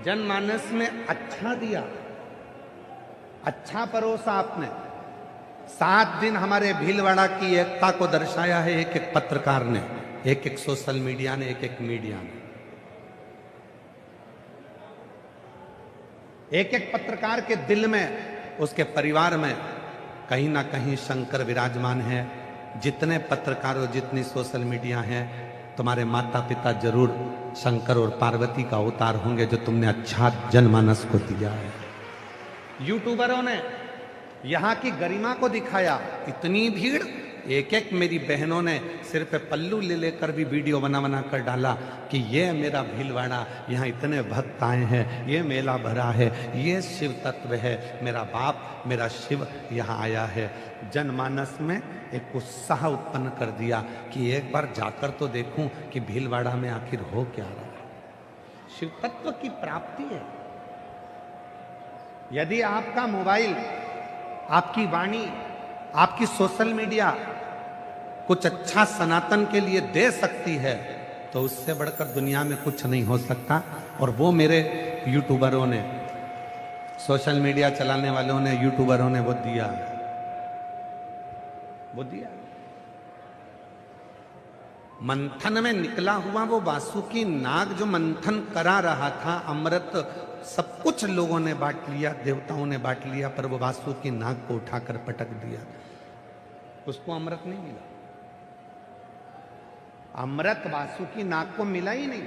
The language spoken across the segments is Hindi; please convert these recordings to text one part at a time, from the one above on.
जनमानस में अच्छा दिया, अच्छा परोसा आपने। 7 दिन हमारे भीलवाड़ा की एकता को दर्शाया है एक एक पत्रकार ने, एक एक सोशल मीडिया ने, एक एक मीडिया ने। एक एक पत्रकार के दिल में, उसके परिवार में कहीं ना कहीं शंकर विराजमान है। जितने पत्रकार और जितनी सोशल मीडिया हैं, तुम्हारे माता पिता जरूर शंकर और पार्वती का अवतार होंगे, जो तुमने अच्छा जनमानस को दिया है। यूट्यूबरों ने यहाँ की गरिमा को दिखाया, इतनी भीड़। एक एक मेरी बहनों ने सिर पे पल्लू ले लेकर भी वीडियो बना कर डाला कि ये मेरा भीलवाड़ा, यहाँ इतने भक्त आए हैं, ये मेला भरा है, ये शिव तत्व है, मेरा बाप मेरा शिव यहाँ आया है। जनमानस में एक उत्साह उत्पन्न कर दिया कि एक बार जाकर तो देखूं कि भीलवाड़ा में आखिर हो क्या रहा है। शिव तत्व की प्राप्ति है। यदि आपका मोबाइल, आपकी वाणी, आपकी सोशल मीडिया कुछ अच्छा सनातन के लिए दे सकती है, तो उससे बढ़कर दुनिया में कुछ नहीं हो सकता। और वो मेरे यूट्यूबरों ने, सोशल मीडिया चलाने वालों ने, यूट्यूबरों ने वो दिया, वो दिया। मंथन में निकला हुआ वो वासुकी नाग जो मंथन करा रहा था, अमृत सब कुछ लोगों ने बांट लिया, देवताओं ने बांट लिया, पर वो वासुकी नाग को उठाकर पटक दिया, उसको अमृत नहीं मिला। अमृत वासुकी नाग को मिला ही नहीं।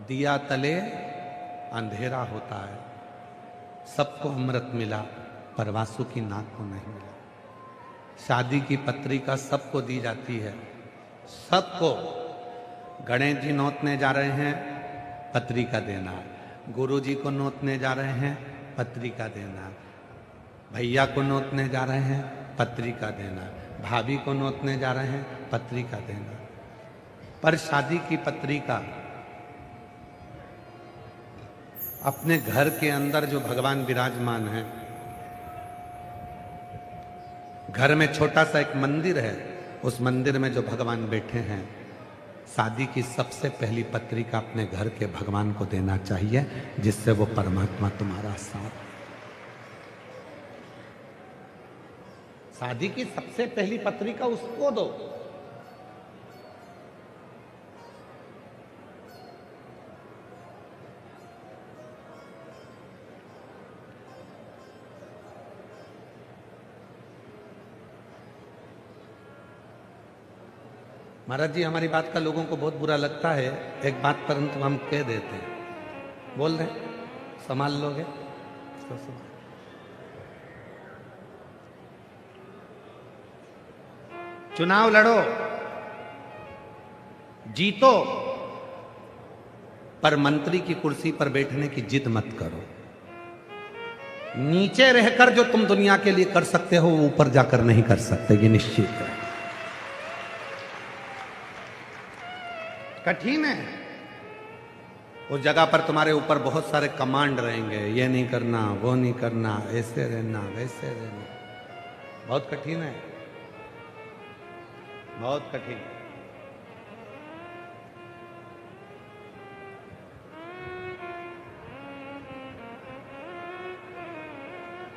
दिया तले अंधेरा होता है। सबको अमृत मिला, पर वासुकी नाग को नहीं मिला। शादी की पत्रिका सबको दी जाती है, सबको। गणेश जी नोतने जा रहे हैं, पत्रिका देना। गुरु जी को नोतने जा रहे हैं, पत्रिका देना। भैया को नोतने जा रहे हैं, पत्रिका देना। भाभी को नोतने जा रहे हैं, पत्रिका देना। पर शादी की पत्रिका अपने घर के अंदर जो भगवान विराजमान है, घर में छोटा सा एक मंदिर है, उस मंदिर में जो भगवान बैठे हैं, शादी की सबसे पहली पत्रिका अपने घर के भगवान को देना चाहिए, जिससे वो परमात्मा तुम्हारा साथ। शादी की सबसे पहली पत्रिका उसको दो। महाराज जी, हमारी बात का लोगों को बहुत बुरा लगता है, एक बात परंतु हम कह देते हैं। बोल रहे संभाल लोगे तो संभाल। चुनाव लड़ो, जीतो, पर मंत्री की कुर्सी पर बैठने की जिद मत करो। नीचे रहकर जो तुम दुनिया के लिए कर सकते हो, वो ऊपर जाकर नहीं कर सकते, ये निश्चित है। कठिन है। उस जगह पर तुम्हारे ऊपर बहुत सारे कमांड रहेंगे, ये नहीं करना, वो नहीं करना, ऐसे रहना, वैसे रहना। बहुत कठिन है, बहुत कठिन।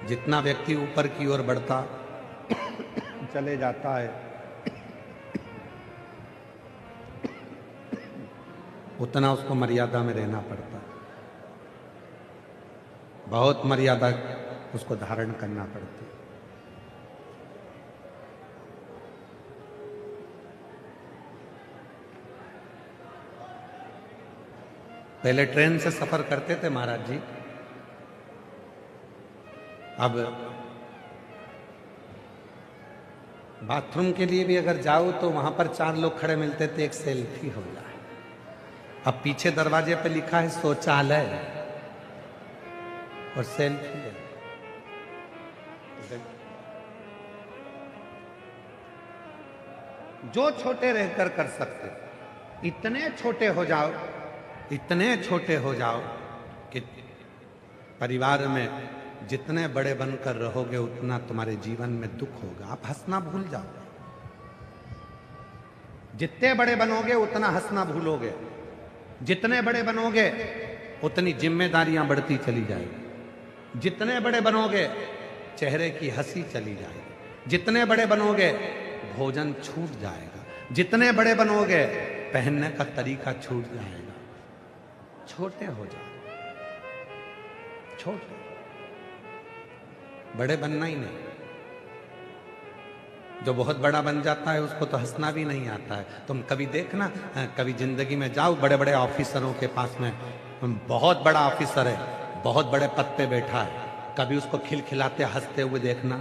जितना व्यक्ति ऊपर की ओर बढ़ता चले जाता है, उतना उसको मर्यादा में रहना पड़ता है। बहुत मर्यादा उसको धारण करना पड़ती है। पहले ट्रेन से सफर करते थे महाराज जी, अब बाथरूम के लिए भी अगर जाओ तो वहां पर 4 लोग खड़े मिलते थे, एक सेल्फी हो जाए। अब पीछे दरवाजे पे लिखा है शौचालय और सेल्फी है। जो छोटे रहकर कर सकते, इतने छोटे हो जाओ, इतने छोटे हो जाओ कि परिवार में जितने बड़े बनकर रहोगे, उतना तुम्हारे जीवन में दुख होगा। आप हंसना भूल जाओ। जितने बड़े बनोगे, उतना हंसना भूलोगे। जितने बड़े बनोगे उतनी जिम्मेदारियां बढ़ती चली जाएगी। जितने बड़े बनोगे चेहरे की हंसी चली जाएगी। जितने बड़े बनोगे भोजन छूट जाएगा। जितने बड़े बनोगे पहनने का तरीका छूट जाएगा। छोटे हो जाओ, छोटे, बड़े बनना ही नहीं। जो बहुत बड़ा बन जाता है उसको तो हंसना भी नहीं आता है। तुम कभी देखना, कभी जिंदगी में जाओ बड़े बड़े ऑफिसरों के पास में, बहुत बड़ा ऑफिसर है, बहुत बड़े पद पे बैठा है, कभी उसको खिलखिलाते हंसते हुए देखना,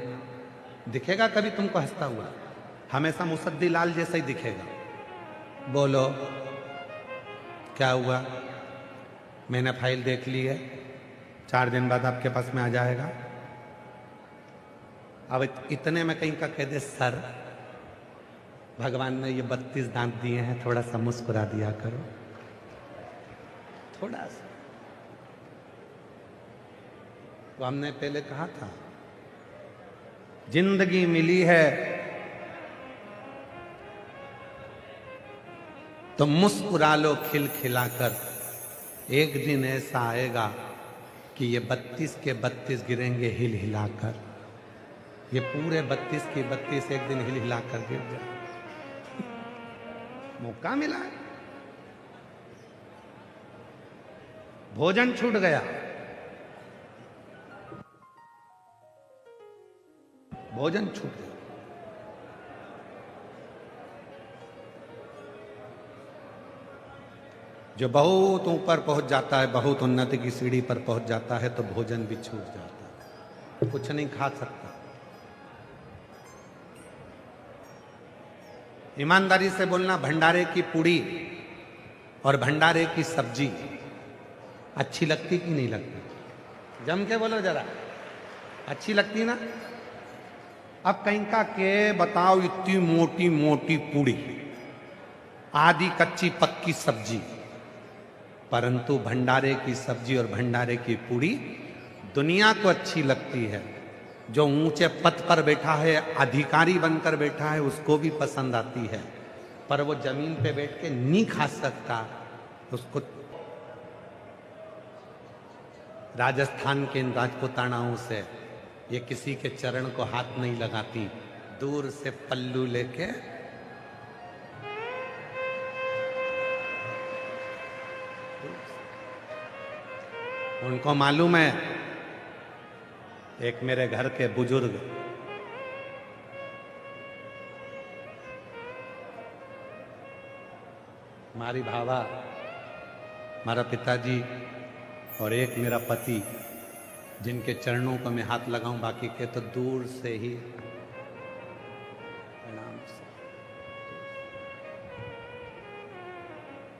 दिखेगा कभी तुमको हंसता हुआ? हमेशा मुसद्दी लाल जैसा ही दिखेगा। बोलो क्या हुआ? मैंने फाइल देख ली है, 4 दिन बाद आपके पास में आ जाएगा। अब इतने में कहीं का कह दे, सर भगवान ने ये 32 दांत दिए हैं, थोड़ा सा मुस्कुरा दिया करो, थोड़ा सा। तो हमने पहले कहा था, जिंदगी मिली है तो मुस्कुरा लो खिलखिलाकर। एक दिन ऐसा आएगा कि ये 32 के 32 गिरेंगे हिल हिलाकर। ये पूरे 32 की 32 एक दिन हिल हिलाकर गिर जाए। मौका मिला है, भोजन छूट गया, भोजन छूट गया। जो बहुत ऊपर पहुंच जाता है, बहुत उन्नति की सीढ़ी पर पहुंच जाता है, तो भोजन भी छूट जाता है, कुछ नहीं खा सकता। ईमानदारी से बोलना, भंडारे की पूड़ी और भंडारे की सब्जी अच्छी लगती कि नहीं लगती? जम के बोलो जरा, अच्छी लगती ना? अब कहीं का के बताओ, इतनी मोटी मोटी पूड़ी, आधी कच्ची पक्की सब्जी, परंतु भंडारे की सब्जी और भंडारे की पूड़ी दुनिया को अच्छी लगती है। जो ऊंचे पद पर बैठा है, अधिकारी बनकर बैठा है, उसको भी पसंद आती है, पर वो जमीन पे बैठ के नहीं खा सकता उसको। राजस्थान के इन राजपुतानाओं से ये किसी के चरण को हाथ नहीं लगाती, दूर से पल्लू लेके उनको मालूम है। एक मेरे घर के बुजुर्ग हमारी भावा, हमारा पिताजी और एक मेरा पति, जिनके चरणों को मैं हाथ लगाऊं, बाकी के तो दूर से ही प्रणाम से।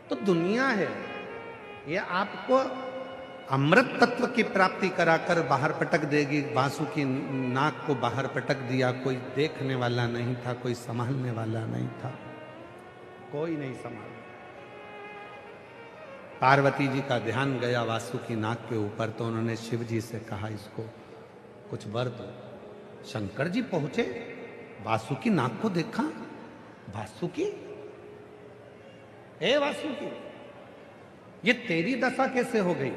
तो दुनिया है ये आपको अमृत तत्व की प्राप्ति कराकर बाहर पटक देगी। बांसु की नाक को बाहर पटक दिया, कोई देखने वाला नहीं था, कोई संभालने वाला नहीं था, कोई नहीं संभाल। पार्वती जी का ध्यान गया वासु की नाक के ऊपर, तो उन्होंने शिव जी से कहा, इसको कुछ वर दो। शंकर जी पहुंचे, वासु की नाक को देखा, वासुकी, हे वासुकी, ये तेरी दशा कैसे हो गई?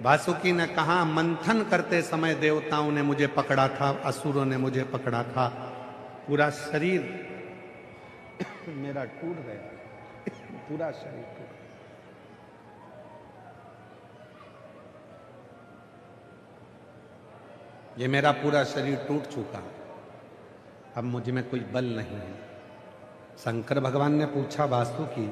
वासुकी ने कहा, मंथन करते समय देवताओं ने मुझे पकड़ा था, असुरों ने मुझे पकड़ा था, पूरा शरीर मेरा टूट गया, पूरा शरीर टूट गया। ये मेरा पूरा शरीर टूट चुका, अब मुझ में कोई बल नहीं है। शंकर भगवान ने पूछा, वासुकी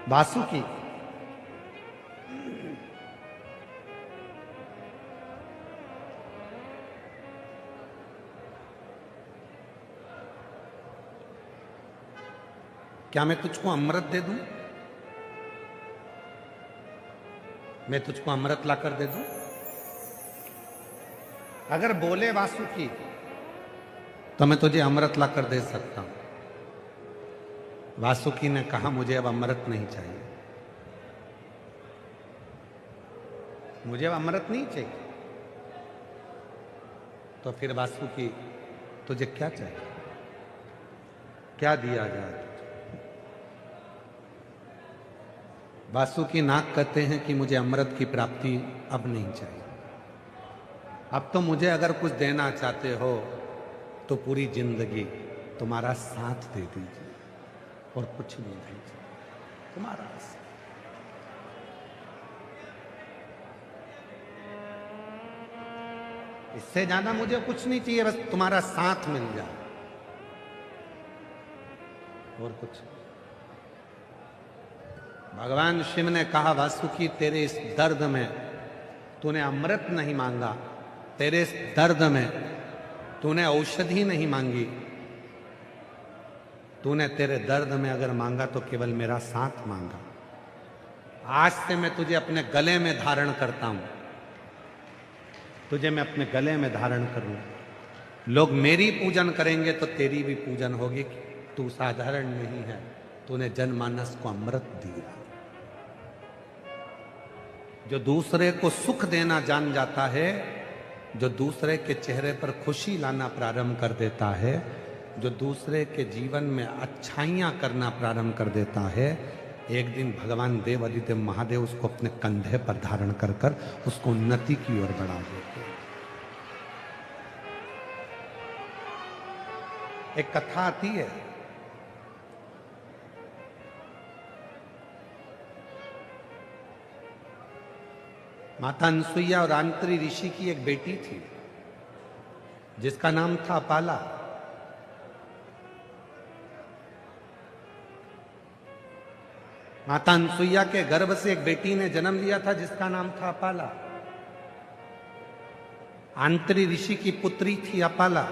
वासुकी क्या मैं तुझको अमृत दे दूं? मैं तुझको अमृत ला कर दे दूं? अगर बोले वासुकी तो मैं तुझे अमृत ला कर दे सकता हूं। वासुकी ने कहा मुझे अब अमृत नहीं चाहिए, मुझे अब अमृत नहीं चाहिए। तो फिर वासुकी तुझे क्या चाहिए, क्या दिया जाए तुझे? वासुकी नाग कहते हैं कि मुझे अमृत की प्राप्ति अब नहीं चाहिए, अब तो मुझे अगर कुछ देना चाहते हो तो पूरी जिंदगी तुम्हारा साथ दे दीजिए और कुछ नहीं दीजिए, तुम्हारा साथ। इससे ज्यादा मुझे कुछ नहीं चाहिए, बस तुम्हारा साथ मिल जाए और कुछ। भगवान शिव ने कहा वासुकी तेरे इस दर्द में तूने अमृत नहीं मांगा, तेरे इस दर्द में तूने औषधि नहीं मांगी, तूने तेरे दर्द में अगर मांगा तो केवल मेरा साथ मांगा। आज से मैं तुझे अपने गले में धारण करता हूं, तुझे मैं अपने गले में धारण करूं। लोग मेरी पूजन करेंगे तो तेरी भी पूजन होगी। तू साधारण नहीं है, तूने जनमानस को अमृत दिया। जो दूसरे को सुख देना जान जाता है, जो दूसरे के चेहरे पर खुशी लाना प्रारंभ कर देता है, जो दूसरे के जीवन में अच्छाइयां करना प्रारंभ कर देता है, एक दिन भगवान देव आदिदेव महादेव उसको अपने कंधे पर धारण कर कर उसको उन्नति की ओर बढ़ा देते हैं। एक कथा आती है, माता अनसुईया और आंत्री ऋषि की एक बेटी थी जिसका नाम था अपाला। माता अनसुईया के गर्भ से एक बेटी ने जन्म लिया था जिसका नाम था अपाला। आंत्री ऋषि की पुत्री थी अपाला।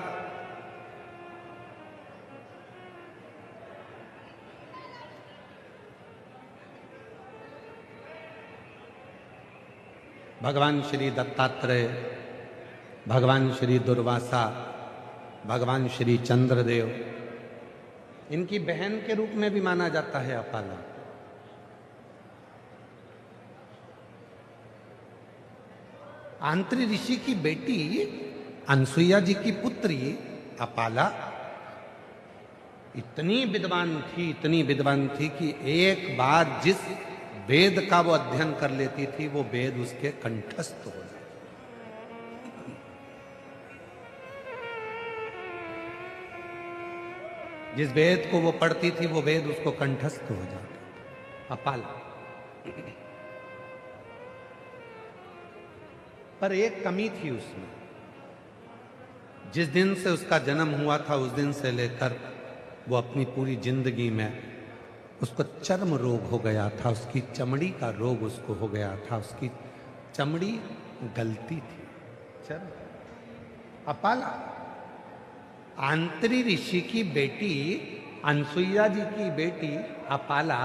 भगवान श्री दत्तात्रेय, भगवान श्री दुर्वासा, भगवान श्री चंद्रदेव, इनकी बहन के रूप में भी माना जाता है अपाला। आंत्री ऋषि की बेटी अनसुईया जी की पुत्री अपाला इतनी विद्वान थी, इतनी विद्वान थी कि एक बार जिस वेद का वो अध्ययन कर लेती थी वो वेद उसके कंठस्थ हो जाते। जिस वेद को वो पढ़ती थी वो वेद उसको कंठस्थ हो जाता। अपाला। पर एक कमी थी उसमें। जिस दिन से उसका जन्म हुआ था उस दिन से लेकर वो अपनी पूरी जिंदगी में उसको चर्म रोग हो गया था, उसकी चमड़ी का रोग उसको हो गया था, उसकी चमड़ी गलती थी। चर्म। अपाला आंत्री ऋषि की बेटी अनसुईया जी की बेटी अपाला,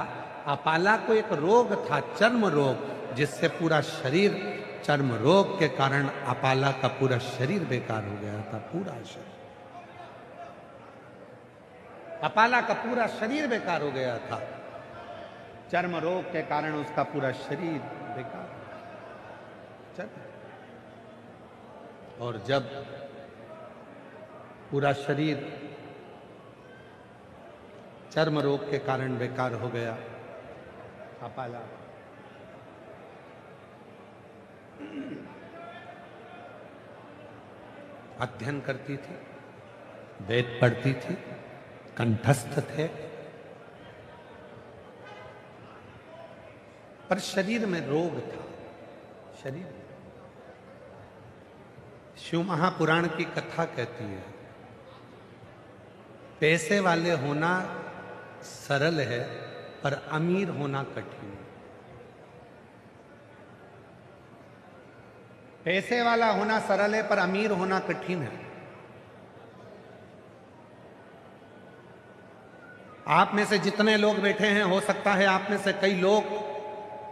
अपाला को एक रोग था, चर्म रोग, जिससे पूरा शरीर, चर्म रोग के कारण अपाला का पूरा शरीर बेकार हो गया था। पूरा शरीर, अपाला का पूरा शरीर बेकार हो गया था। चर्म रोग के कारण उसका पूरा शरीर बेकार। चर्म। और जब पूरा शरीर चर्म रोग के कारण बेकार हो गया, अपाला अध्ययन करती थी, वेद पढ़ती थी, कंठस्थ थे, पर शरीर में रोग था। शरीर में। शिव महापुराण की कथा कहती है पैसे वाले होना सरल है पर अमीर होना कठिन है। पैसे वाला होना सरल है पर अमीर होना कठिन है। आप में से जितने लोग बैठे हैं, हो सकता है आप में से कई लोग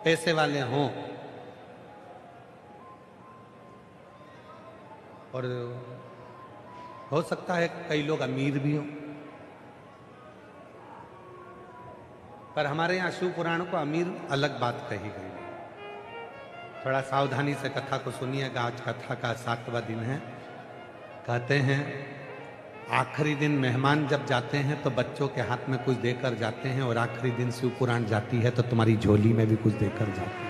पैसे वाले हों, और हो सकता है कई लोग अमीर भी हों, पर हमारे यहाँ शिव पुराण को अमीर अलग बात कही गई है। थोड़ा सावधानी से कथा को सुनिएगा। आज कथा का 7वां दिन है। कहते हैं आखिरी दिन मेहमान जब जाते हैं तो बच्चों के हाथ में कुछ देकर जाते हैं, और आखिरी दिन शिव पुराण जाती है तो तुम्हारी झोली में भी कुछ देकर जाते हैं।